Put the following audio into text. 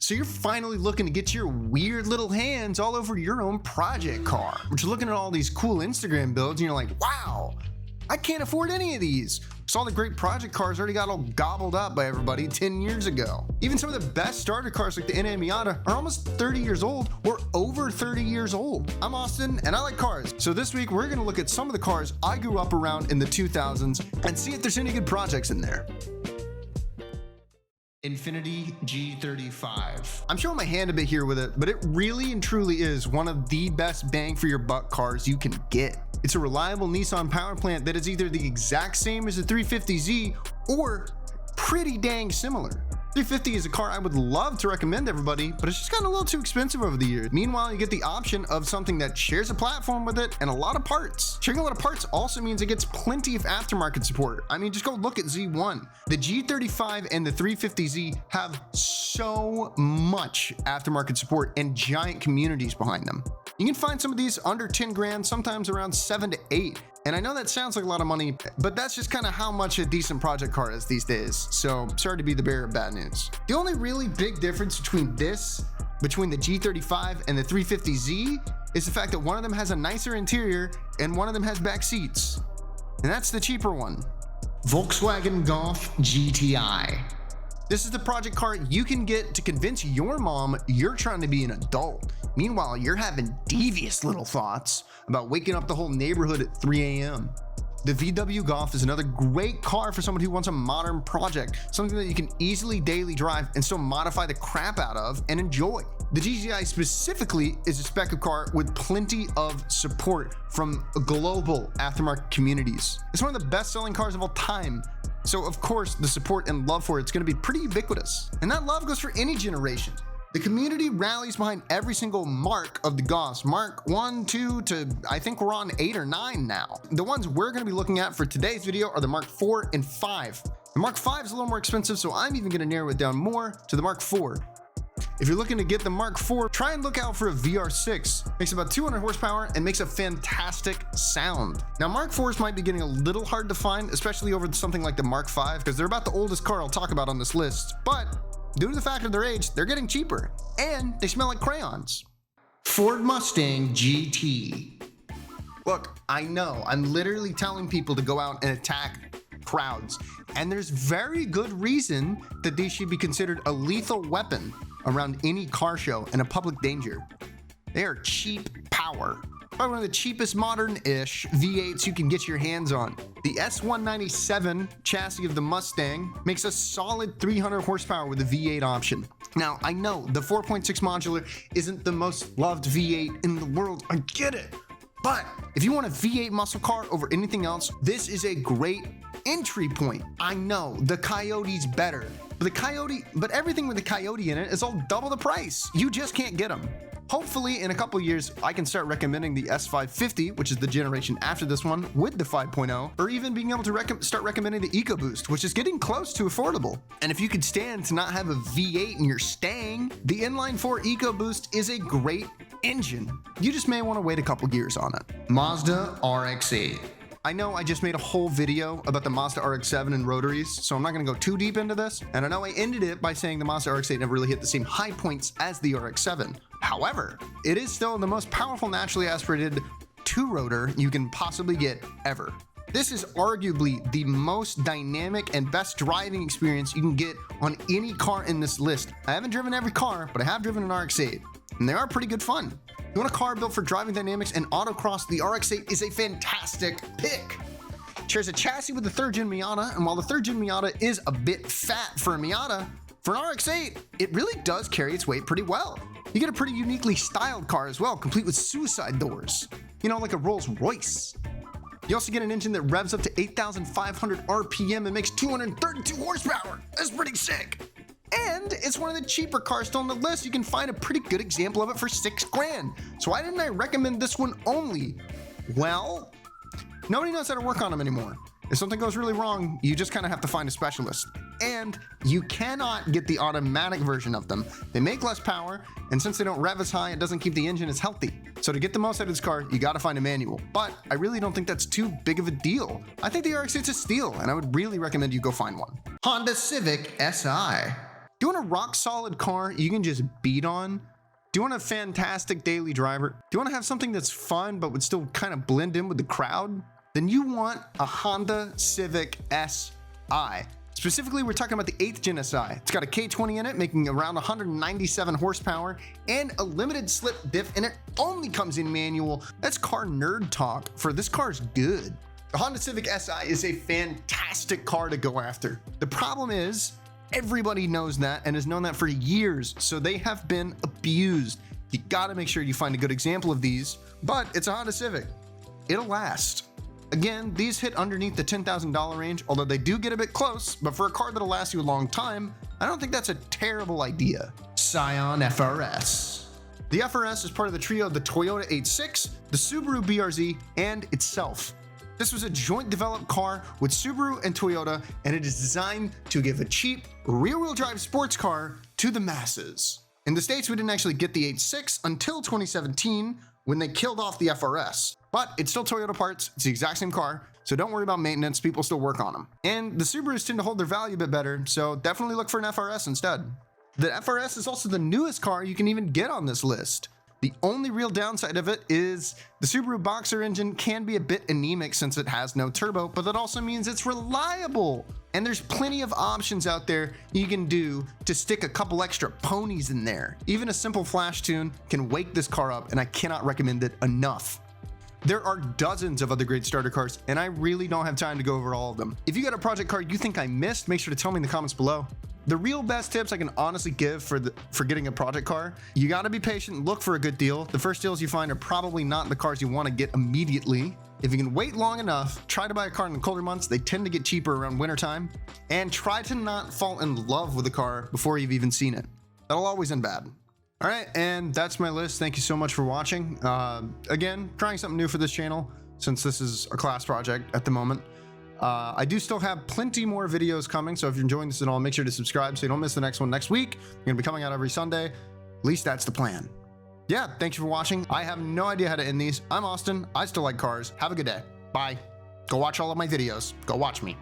So you're finally looking to get your weird little hands all over your own project car. But you're looking at all these cool Instagram builds and you're like, wow, I can't afford any of these. So all the great project cars already got all gobbled up by everybody 10 years ago. Even some of the best starter cars like the NA Miata are almost 30 years old or over 30 years old. I'm Austin and I like cars. So this week we're gonna look at some of the cars I grew up around in the 2000s and see if there's any good projects in there. Infiniti G35. I'm showing my hand a bit here with it, but it really and truly is one of the best bang for your buck cars you can get. It's a reliable Nissan power plant that is either the exact same as the 350Z or pretty dang similar. 350 is a car I would love to recommend to everybody, but it's just gotten a little too expensive over the years. Meanwhile, you get the option of something that shares a platform with it and a lot of parts. Sharing a lot of parts also means it gets plenty of aftermarket support. I mean, just go look at Z1. The G35 and the 350Z have so much aftermarket support and giant communities behind them. You can find some of these under 10 grand, sometimes around 7 to 8. And I know that sounds like a lot of money, but that's just kind of how much a decent project car is these days. So sorry to be the bearer of bad news. The only really big difference between the G35 and the 350Z is the fact that one of them has a nicer interior and one of them has back seats. And that's the cheaper one. Volkswagen Golf GTI. This is the project car you can get to convince your mom you're trying to be an adult. Meanwhile, you're having devious little thoughts about waking up the whole neighborhood at 3 a.m. The VW Golf is another great car for someone who wants a modern project, something that you can easily daily drive and still modify the crap out of and enjoy. The GTI specifically is a spec of car with plenty of support from global aftermarket communities. It's one of the best-selling cars of all time. So of course, the support and love for it's going to be pretty ubiquitous. And that love goes for any generation. The community rallies behind every single mark of the Golfs. Mark 1, 2 to I think we're on 8 or 9 now. The ones we're going to be looking at for today's video are the Mark 4 and 5. The Mark 5 is a little more expensive, so I'm even going to narrow it down more to the Mark 4. If you're looking to get the Mark 4, try and look out for a VR6. Makes about 200 horsepower and makes a fantastic sound. Now Mark 4s might be getting a little hard to find, especially over something like the Mark 5, because they're about the oldest car I'll talk about on this list. But due to the fact of their age, they're getting cheaper and they smell like crayons. Ford Mustang GT. Look, I know I'm literally telling people to go out and attack crowds, and there's very good reason that these should be considered a lethal weapon around any car show and a public danger. They are cheap power. Probably one of the cheapest modern-ish V8s you can get your hands on. The S197 chassis of the Mustang makes a solid 300 horsepower with a V8 option. Now, I know the 4.6 modular isn't the most loved V8 in the world, I get it. But if you want a V8 muscle car over anything else, this is a great entry point. I know the Coyote's better, but everything with the Coyote in it is all double the price. You just can't get them. Hopefully in a couple years, I can start recommending the S550, which is the generation after this one, with the 5.0, or even being able to start recommending the EcoBoost, which is getting close to affordable. And if you could stand to not have a V8 in your Stang, the inline 4 EcoBoost is a great engine. You just may want to wait a couple years on it. Mazda RX-8. I know I just made a whole video about the Mazda RX-7 and rotaries, so I'm not going to go too deep into this. And I know I ended it by saying the Mazda RX-8 never really hit the same high points as the RX-7. However, it is still the most powerful naturally aspirated two-rotor you can possibly get ever. This is arguably the most dynamic and best driving experience you can get on any car in this list. I haven't driven every car, but I have driven an RX-8, and they are pretty good fun. You want a car built for driving dynamics and autocross, the RX-8 is a fantastic pick. It shares a chassis with the 3rd gen Miata, and while the 3rd gen Miata is a bit fat for a Miata, for an RX-8, it really does carry its weight pretty well. You get a pretty uniquely styled car as well, complete with suicide doors. You know, like a Rolls Royce. You also get an engine that revs up to 8,500 RPM and makes 232 horsepower. That's pretty sick. And it's one of the cheaper cars still on the list. You can find a pretty good example of it for 6 grand. So why didn't I recommend this one only? Well, nobody knows how to work on them anymore. If something goes really wrong, you just kind of have to find a specialist. And you cannot get the automatic version of them. They make less power, and since they don't rev as high, it doesn't keep the engine as healthy. So to get the most out of this car, you gotta find a manual. But I really don't think that's too big of a deal. I think the RX-8's a steal, and I would really recommend you go find one. Honda Civic SI. Do you want a rock solid car you can just beat on? Do you want a fantastic daily driver? Do you want to have something that's fun but would still kind of blend in with the crowd? Then you want a Honda Civic SI. Specifically, we're talking about the 8th Gen SI. It's got a K20 in it, making around 197 horsepower, and a limited slip diff, and it only comes in manual. That's car nerd talk for this car's good. The Honda Civic SI is a fantastic car to go after. The problem is, everybody knows that and has known that for years, so they have been abused. You gotta make sure you find a good example of these, but it's a Honda Civic. It'll last. Again, these hit underneath the $10,000 range, although they do get a bit close, but for a car that'll last you a long time, I don't think that's a terrible idea. Scion FRS. The FRS is part of the trio of the Toyota 86, the Subaru BRZ, and itself. This was a joint developed car with Subaru and Toyota, and it is designed to give a cheap, rear-wheel drive sports car to the masses. In the States, we didn't actually get the 86 until 2017, when they killed off the FRS. But it's still Toyota parts, it's the exact same car, so don't worry about maintenance, people still work on them. And the Subarus tend to hold their value a bit better, so definitely look for an FRS instead. The FRS is also the newest car you can even get on this list. The only real downside of it is the Subaru Boxer engine can be a bit anemic since it has no turbo, but that also means it's reliable. And there's plenty of options out there you can do to stick a couple extra ponies in there. Even a simple flash tune can wake this car up, and I cannot recommend it enough. There are dozens of other great starter cars, and I really don't have time to go over all of them. If you got a project car you think I missed, make sure to tell me in the comments below. The real best tips I can honestly give for getting a project car, you gotta be patient, look for a good deal. The first deals you find are probably not the cars you wanna get immediately. If you can wait long enough, try to buy a car in the colder months. They tend to get cheaper around winter time. And try to not fall in love with the car before you've even seen it. That'll always end bad. All right, and that's my list. Thank you so much for watching. Again, trying something new for this channel since this is a class project at the moment. I do still have plenty more videos coming, so if you're enjoying this at all, make sure to subscribe so you don't miss the next one next week. I'm gonna be coming out every Sunday. At least that's the plan. Yeah, thank you for watching. I have no idea how to end these. I'm Austin. I still like cars. Have a good day. Bye. Go watch all of my videos. Go watch me.